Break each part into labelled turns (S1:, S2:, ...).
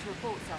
S1: to report, sir.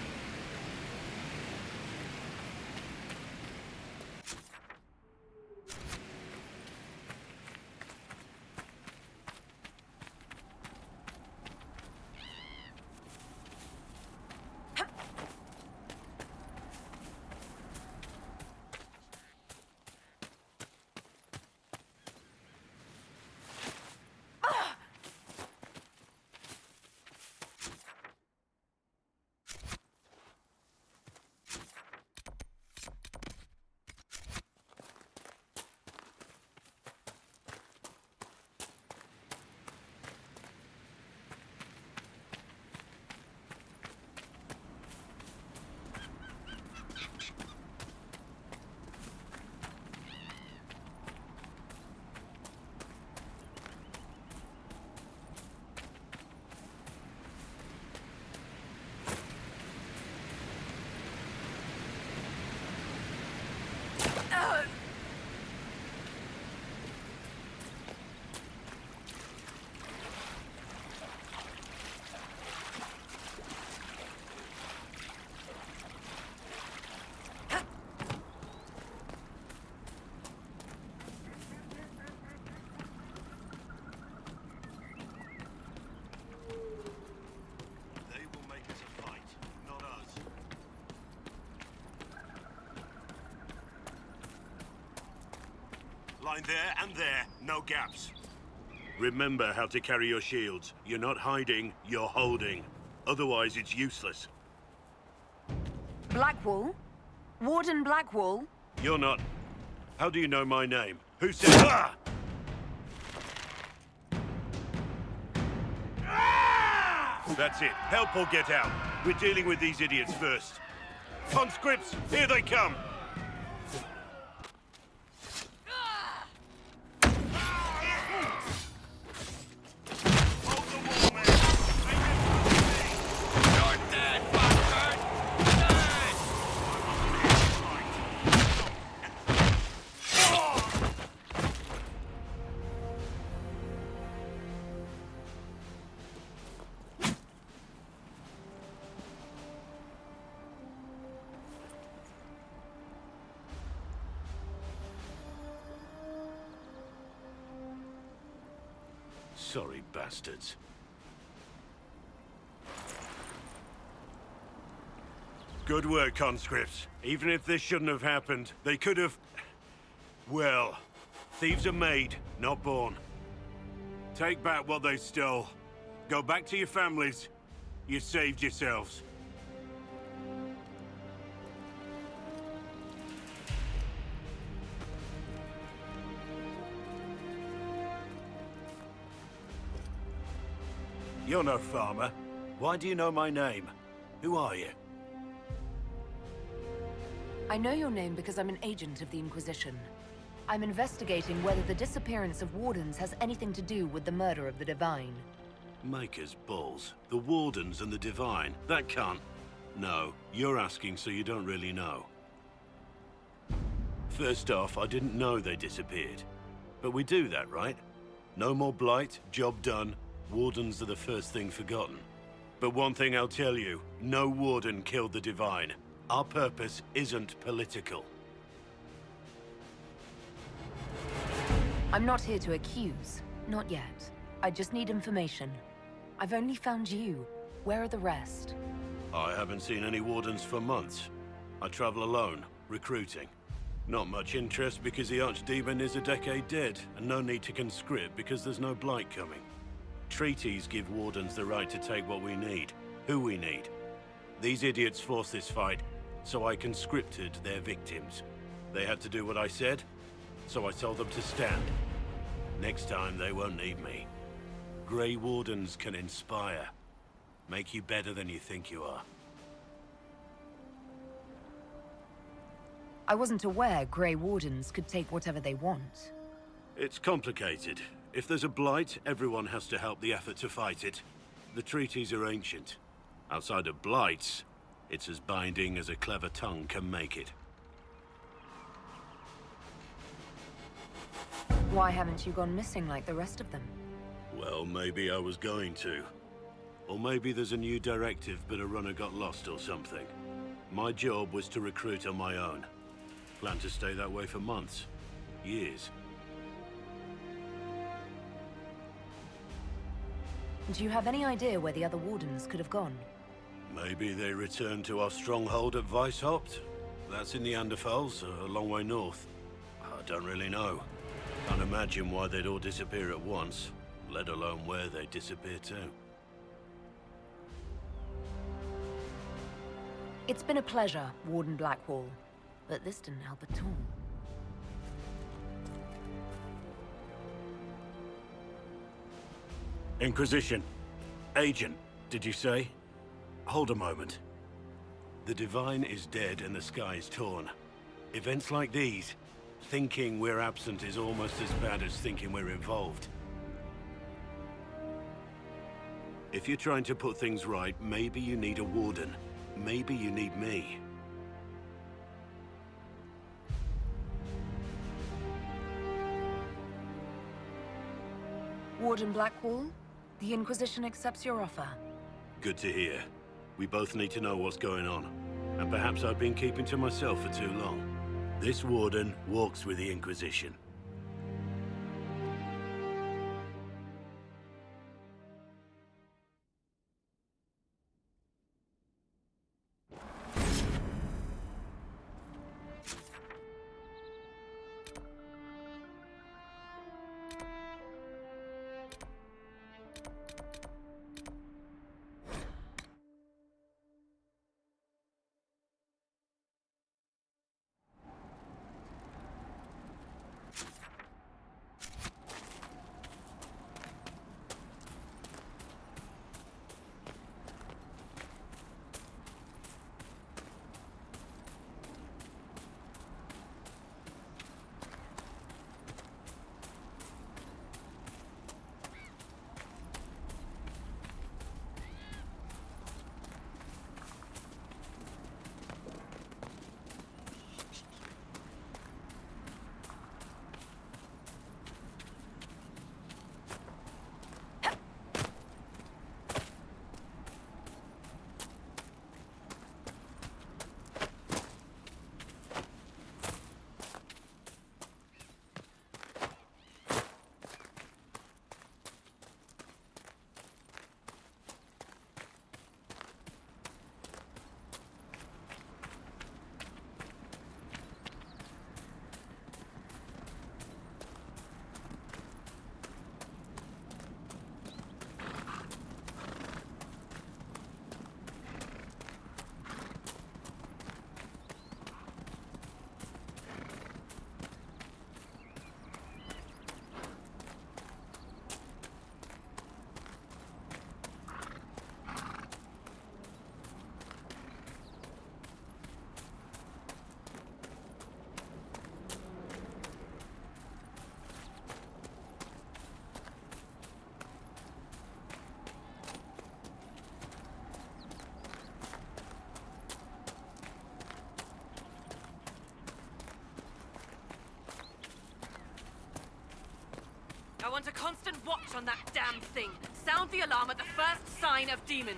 S2: Line there and there, no gaps. Remember how to carry your shields. You're not hiding, you're holding. Otherwise, it's useless.
S1: Blackwall? Warden Blackwall?
S2: You're not... How do you know my name? Who said... Ah! That's it. Help or get out. We're dealing with these idiots first. Conscripts, here they come! Sorry, bastards. Good work, conscripts. Even if this shouldn't have happened, they could have... Well, thieves are made, not born. Take back what they stole. Go back to your families. You saved yourselves. You're no farmer. Why do you know my name? Who are you?
S1: I know your name because I'm an agent of the Inquisition. I'm investigating whether the disappearance of Wardens has anything to do with the murder of the Divine.
S2: Maker's balls. The Wardens and the Divine. That can't... No, you're asking so you don't really know. First off, I didn't know they disappeared. But we do that, right? No more blight, job done. Wardens are the first thing forgotten. But one thing I'll tell you, no Warden killed the Divine. Our purpose isn't political.
S1: I'm not here to accuse. Not yet. I just need information. I've only found you. Where are the rest?
S2: I haven't seen any Wardens for months. I travel alone, recruiting. Not much interest because the Archdemon is a decade dead, and no need to conscript because there's no blight coming. Treaties give Wardens the right to take what we need, who we need. These idiots forced this fight, so I conscripted their victims. They had to do what I said, so I told them to stand. Next time, they won't need me. Grey Wardens can inspire. Make you better than you think you are.
S1: I wasn't aware Grey Wardens could take whatever they want.
S2: It's complicated. If there's a blight, everyone has to help the effort to fight it. The treaties are ancient. Outside of blights, it's as binding as a clever tongue can make it.
S1: Why haven't you gone missing like the rest of them?
S2: Well, maybe I was going to. Or maybe there's a new directive, but a runner got lost or something. My job was to recruit on my own. Plan to stay that way for months. Years.
S1: Do you have any idea where the other wardens could have gone?
S2: Maybe they returned to our stronghold at Weishaupt? That's in the Anderfels, a long way north. I don't really know. Can't imagine why they'd all disappear at once, let alone where they'd disappear to.
S1: It's been a pleasure, Warden Blackwall, but this didn't help at all.
S2: Inquisition. Agent, did you say? Hold a moment. The Divine is dead and the sky is torn. Events like these, thinking we're absent is almost as bad as thinking we're involved. If you're trying to put things right, maybe you need a warden. Maybe you need me.
S1: Warden Blackwall, the Inquisition accepts your offer.
S2: Good to hear. We both need to know what's going on. And perhaps I've been keeping to myself for too long. This warden walks with the Inquisition.
S3: I want a constant watch on that damn thing. Sound the alarm at the first sign of demons.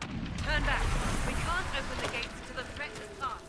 S3: Turn back. We can't open the gates until the threat has passed.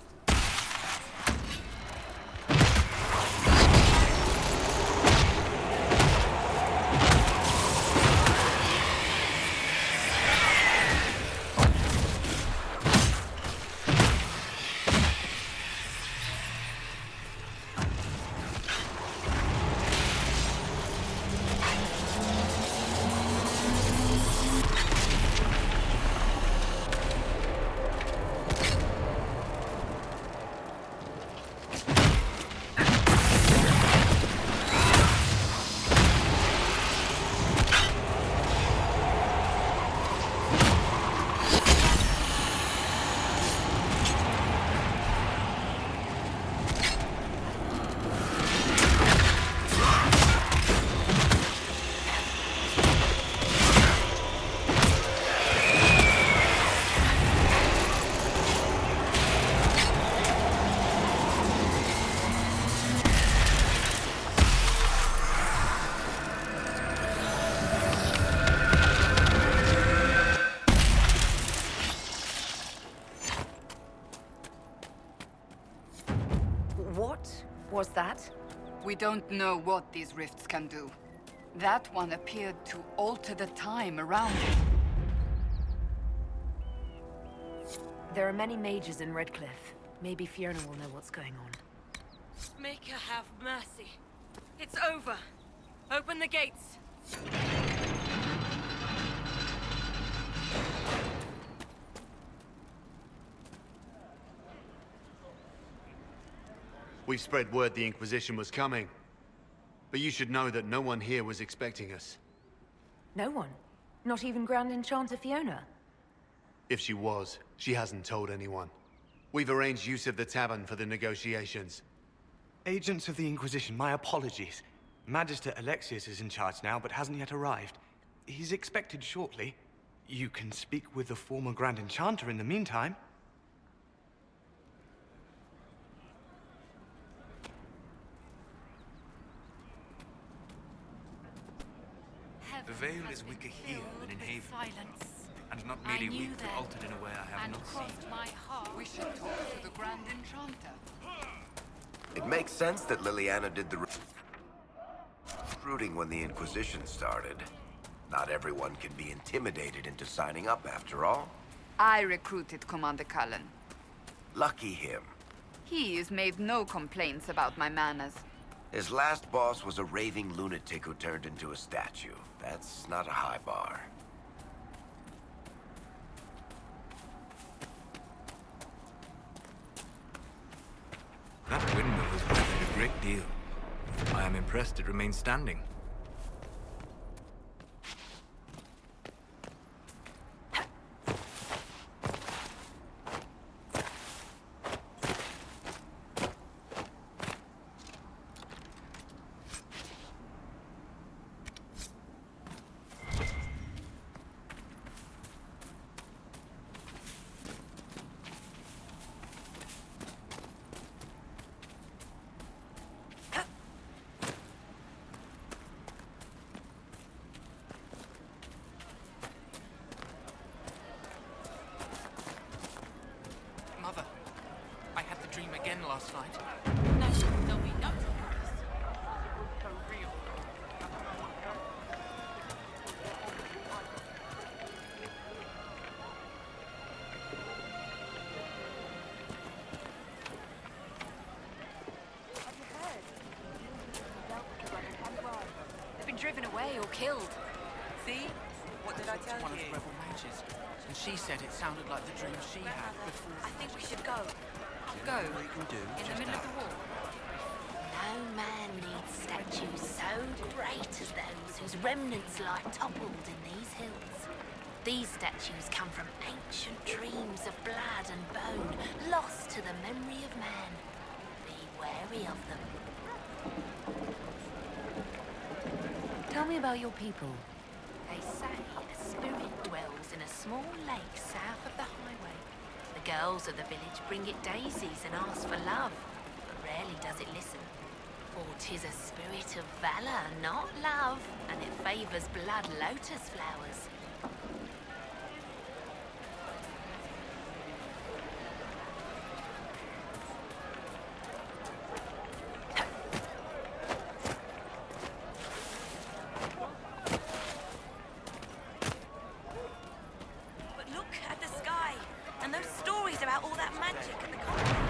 S1: What's that?
S4: We don't know what these rifts can do. That one appeared to alter the time around it.
S1: There are many mages in Redcliffe. Maybe Fiona will know what's going on.
S3: Make her have mercy. It's over. Open the gates.
S5: We've spread word the Inquisition was coming. But you should know that no one here was expecting us.
S1: No one? Not even Grand Enchanter Fiona?
S5: If she was, she hasn't told anyone. We've arranged use of the tavern for the negotiations.
S6: Agents of the Inquisition, my apologies. Magister Alexius is in charge now, but hasn't yet arrived. He's expected shortly. You can speak with the former Grand Enchanter in the meantime.
S7: The veil is weaker here than in Haven. And not merely weak, but altered in a way I have not seen.
S4: We should talk to the Grand Enchanter.
S8: It makes sense that Liliana did the recruiting when the Inquisition started. Not everyone can be intimidated into signing up, after all.
S4: I recruited Commander Cullen.
S8: Lucky him.
S4: He's made no complaints about my manners.
S8: His last boss was a raving lunatic who turned into a statue. That's not a high bar.
S7: That window has weathered a great deal. I am impressed it remains standing.
S9: Mother, I had the dream again last night.
S3: No, there'll be no surprise.
S9: So real.
S1: They've been driven away or killed.
S3: See? What did I tell
S9: One of
S3: you?
S9: the rebel mages. And she said it sounded like the dream she had before.
S3: I think we should go.
S4: Go.
S3: In the middle of the war.
S1: No man needs statues so great as those whose remnants lie toppled in these hills. These statues come from ancient dreams of blood and bone, lost to the memory of man. Be wary of them. Tell me about your people. They say a spirit dwells in a small lake south of the highway. The girls of the village bring it daisies and ask for love, but rarely does it listen. For 'tis a spirit of valor, not love, and it favors blood lotus flowers.
S3: But look at the sky, and those stories about all that magic and the continent.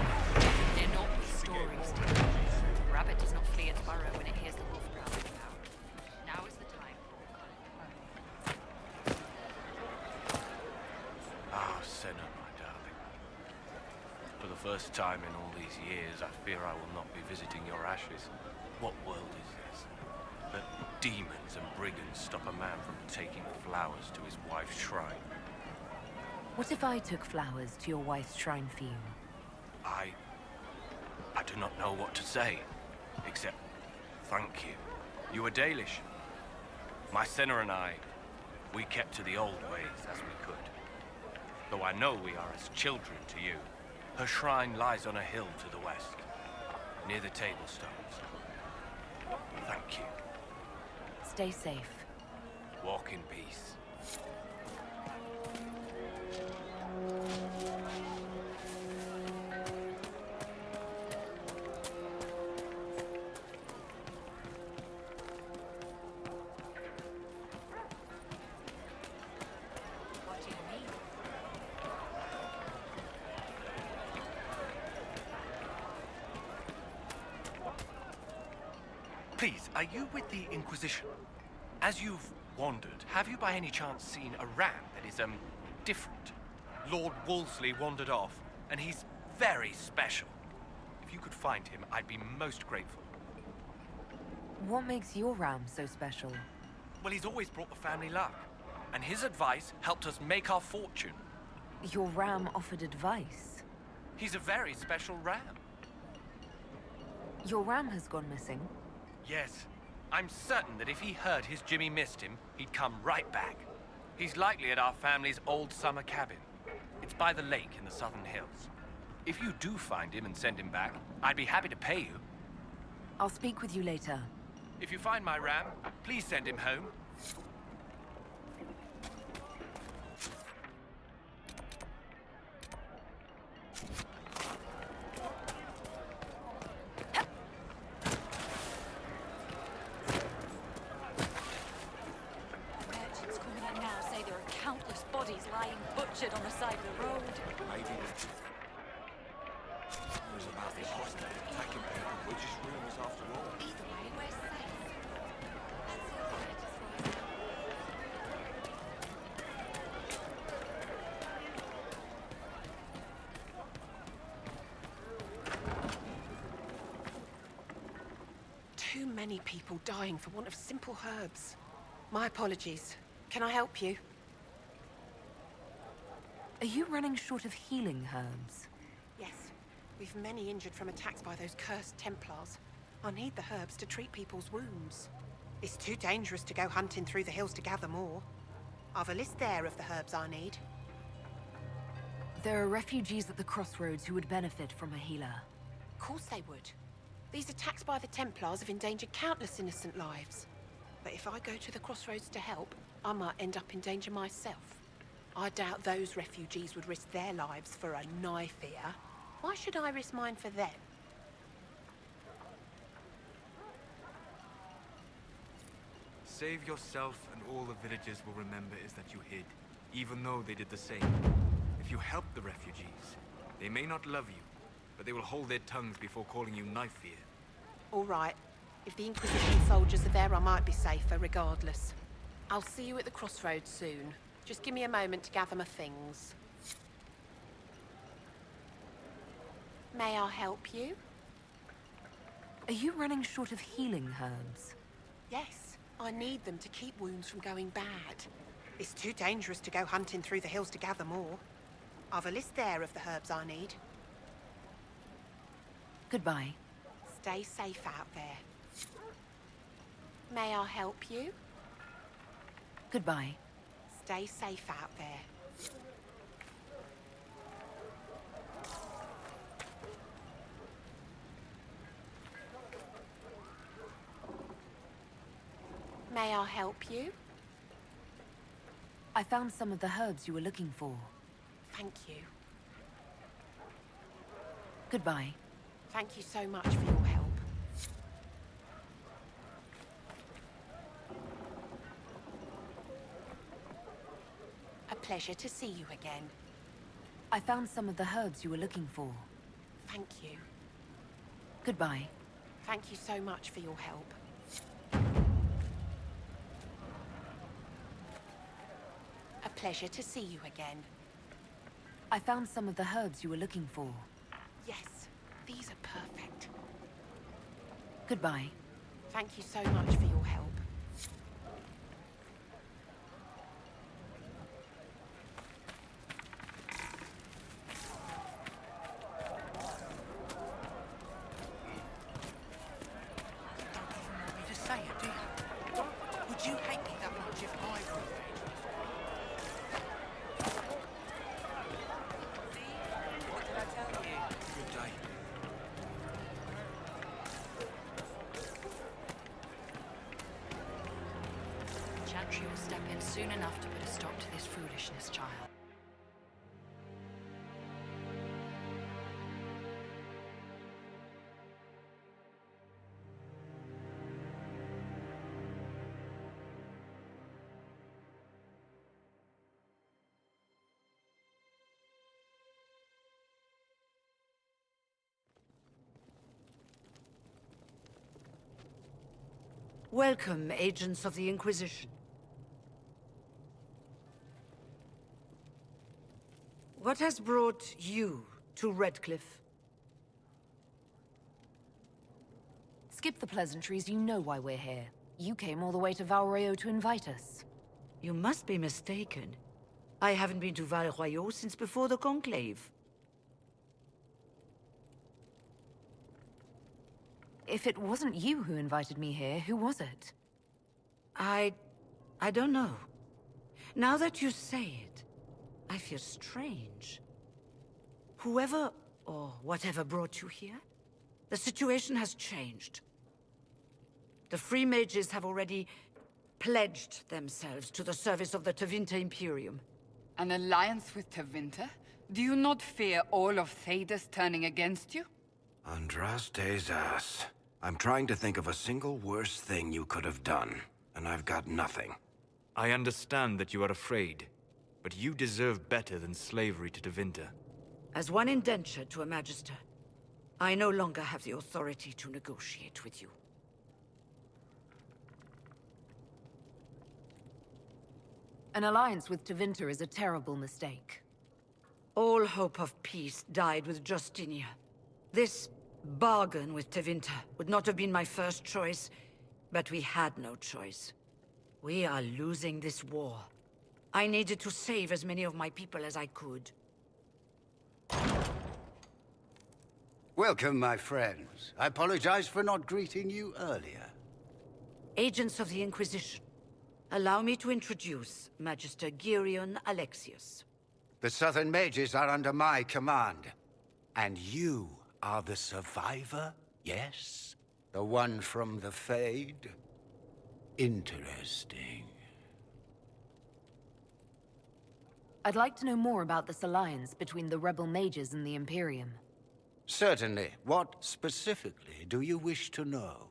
S1: They're not stories, dear. The rabbit does not flee its burrow when it hears the wolf growling out. Now is the time.
S10: Ah, Senna, my darling. For the first time in all these years, I fear I will not be visiting your ashes. What world is this? That demons and brigands stop a man from taking flowers to his wife's shrine.
S1: What if I took flowers to your wife's shrine for you?
S10: I do not know what to say, except thank you. You were Dalish. My Senna and I, we kept to the old ways as we could. Though I know we are as children to you. Her shrine lies on a hill to the west, near the tablstones. Thank you.
S1: Stay safe.
S10: Walk in peace. Please, are you with the Inquisition? As you've wandered, have you by any chance seen a ram that is, different? Lord Wolseley wandered off, and he's very special. If you could find him, I'd be most grateful.
S1: What makes your ram so special?
S10: Well, he's always brought the family luck, and his advice helped us make our fortune.
S1: Your ram offered advice?
S10: He's a very special ram.
S1: Your ram has gone missing?
S10: Yes. I'm certain that if he heard his Jimmy missed him, he'd come right back. He's likely at our family's old summer cabin. It's by the lake in the southern hills. If you do find him and send him back, I'd be happy to pay you.
S1: I'll speak with you later.
S10: If you find my ram, please send him home.
S11: Merchants coming in now say there are countless bodies lying butchered on the side of the road.
S7: Maybe it was about the apostate attacking people. We're just rumors after all.
S11: Either way, we're safe. That's the other way to find out.
S3: Too many people dying for want of simple herbs. My apologies. Can I help you?
S1: Are you running short of healing herbs?
S3: Yes. We've many injured from attacks by those cursed Templars. I need the herbs to treat people's wounds. It's too dangerous to go hunting through the hills to gather more. I've a list there of the herbs I need.
S1: There are refugees at the crossroads who would benefit from a healer.
S3: Of course they would. These attacks by the Templars have endangered countless innocent lives. But if I go to the crossroads to help, I might end up in danger myself. I doubt those refugees would risk their lives for a knife here. Why should I risk mine for them?
S7: Save yourself and all the villagers will remember is that you hid, even though they did the same. If you help the refugees, they may not love you, but they will hold their tongues before calling you knife here.
S3: All right. If the Inquisition soldiers are there, I might be safer regardless. I'll see you at the crossroads soon. Just give me a moment to gather my things. May I help you?
S1: Are you running short of healing herbs?
S3: Yes, I need them to keep wounds from going bad. It's too dangerous to go hunting through the hills to gather more. I've a list there of the herbs I need.
S1: Goodbye.
S3: Stay safe out there. May I help you?
S1: Goodbye.
S3: Stay safe out there. May I help you?
S1: I found some of the herbs you were looking for.
S3: Thank you.
S1: Goodbye.
S3: Thank you so much for your help. A pleasure to see you again.
S1: I found some of the herbs you were looking for.
S3: Thank you.
S1: Goodbye.
S3: Thank you so much for your help. A pleasure to see you again.
S1: I found some of the herbs you were looking for.
S3: Yes, these are perfect.
S1: Goodbye.
S3: Thank you so much for your help.
S9: Don't even want me to say it, do you? Would you hate me that much if I were?
S3: What did I tell you?
S9: Good day.
S11: Chantry will step in soon enough to put a stop to this foolishness, child.
S12: Welcome, agents of the Inquisition. What has brought you to Redcliffe?
S1: Skip the pleasantries, you know why we're here. You came all the way to Val Royeaux to invite us.
S12: You must be mistaken. I haven't been to Val Royeaux since before the Conclave.
S1: If it wasn't you who invited me here, who was it?
S12: I don't know. Now that you say it, I feel strange. Whoever or whatever brought you here, the situation has changed. The Free Mages have already pledged themselves to the service of the Tevinter Imperium.
S4: An alliance with Tevinter? Do you not fear all of Thedas turning against you?
S8: Andraste's ass. I'm trying to think of a single worse thing you could have done, and I've got nothing.
S7: I understand that you are afraid, but you deserve better than slavery to Tevinter.
S12: As one indentured to a Magister, I no longer have the authority to negotiate with you.
S1: An alliance with Tevinter is a terrible mistake.
S12: All hope of peace died with Justinia. This bargain with Tevinter would not have been my first choice, but we had no choice. We are losing this war. I needed to save as many of my people as I could.
S13: Welcome, my friends. I apologize for not greeting you earlier.
S12: Agents of the Inquisition, allow me to introduce Magister Girion Alexius.
S13: The Southern Mages are under my command. And you are the survivor, yes? The one from the Fade? Interesting.
S1: I'd like to know more about this alliance between the rebel mages and the Imperium.
S13: Certainly. What specifically do you wish to know?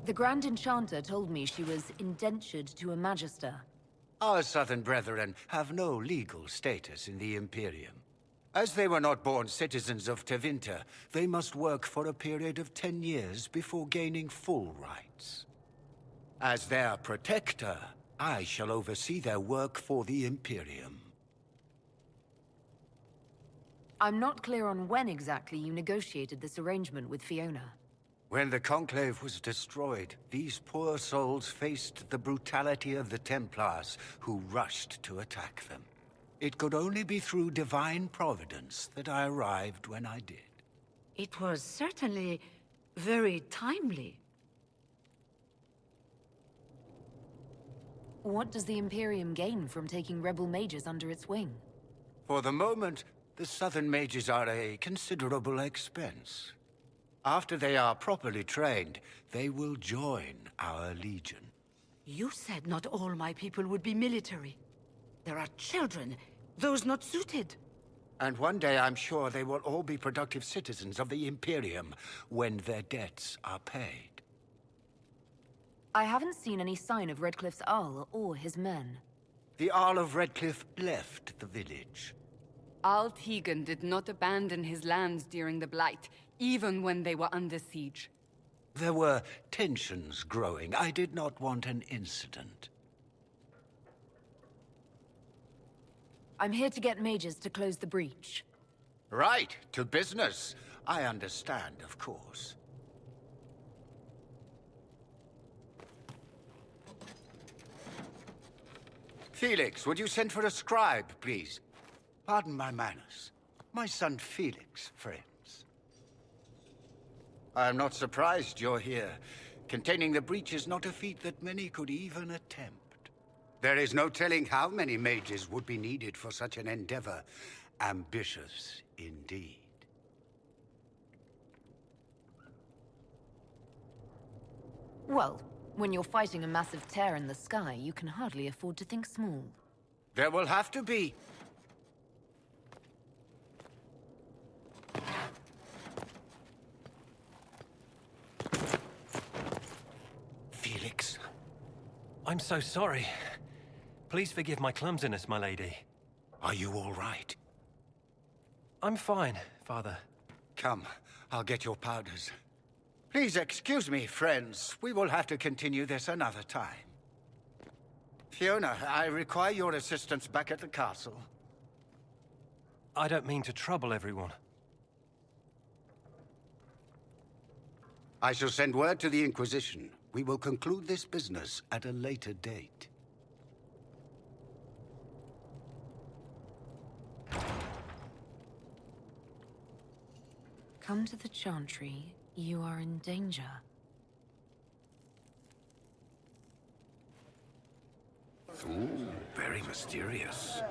S1: The Grand Enchanter told me she was indentured to a Magister.
S13: Our Southern brethren have no legal status in the Imperium. As they were not born citizens of Tevinter, they must work for a period of 10 years before gaining full rights. As their protector, I shall oversee their work for the Imperium.
S1: I'm not clear on when exactly you negotiated this arrangement with Fiona.
S13: When the Conclave was destroyed, these poor souls faced the brutality of the Templars, who rushed to attack them. It could only be through divine providence that I arrived when I did.
S12: It was certainly very timely.
S1: What does the Imperium gain from taking rebel mages under its wing?
S13: For the moment, the Southern Mages are a considerable expense. After they are properly trained, they will join our Legion.
S12: You said not all my people would be military. There are children, those not suited.
S13: And one day I'm sure they will all be productive citizens of the Imperium when their debts are paid.
S1: I haven't seen any sign of Redcliffe's Arl or his men.
S13: The Arl of Redcliffe left the village.
S4: Arl Tegan did not abandon his lands during the Blight, even when they were under siege.
S13: There were tensions growing. I did not want an incident.
S1: I'm here to get mages to close the breach.
S13: Right, to business. I understand, of course. Felix, would you send for a scribe, please? Pardon my manners. My son Felix, friends. I am not surprised you're here. Containing the breach is not a feat that many could even attempt. There is no telling how many mages would be needed for such an endeavor. Ambitious, indeed.
S1: Well, when you're fighting a massive tear in the sky, you can hardly afford to think small.
S13: There will have to be. Felix.
S14: I'm so sorry. Please forgive my clumsiness, my lady.
S13: Are you all right?
S14: I'm fine, Father.
S13: Come, I'll get your powders. Please excuse me, friends. We will have to continue this another time. Fiona, I require your assistance back at the castle.
S14: I don't mean to trouble everyone.
S13: I shall send word to the Inquisition. We will conclude this business at a later date.
S1: Come to the Chantry. You are in danger.
S8: Ooh, very mysterious.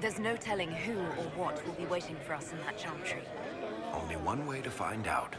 S1: There's no telling who or what will be waiting for us in that Chantry.
S8: Only one way to find out.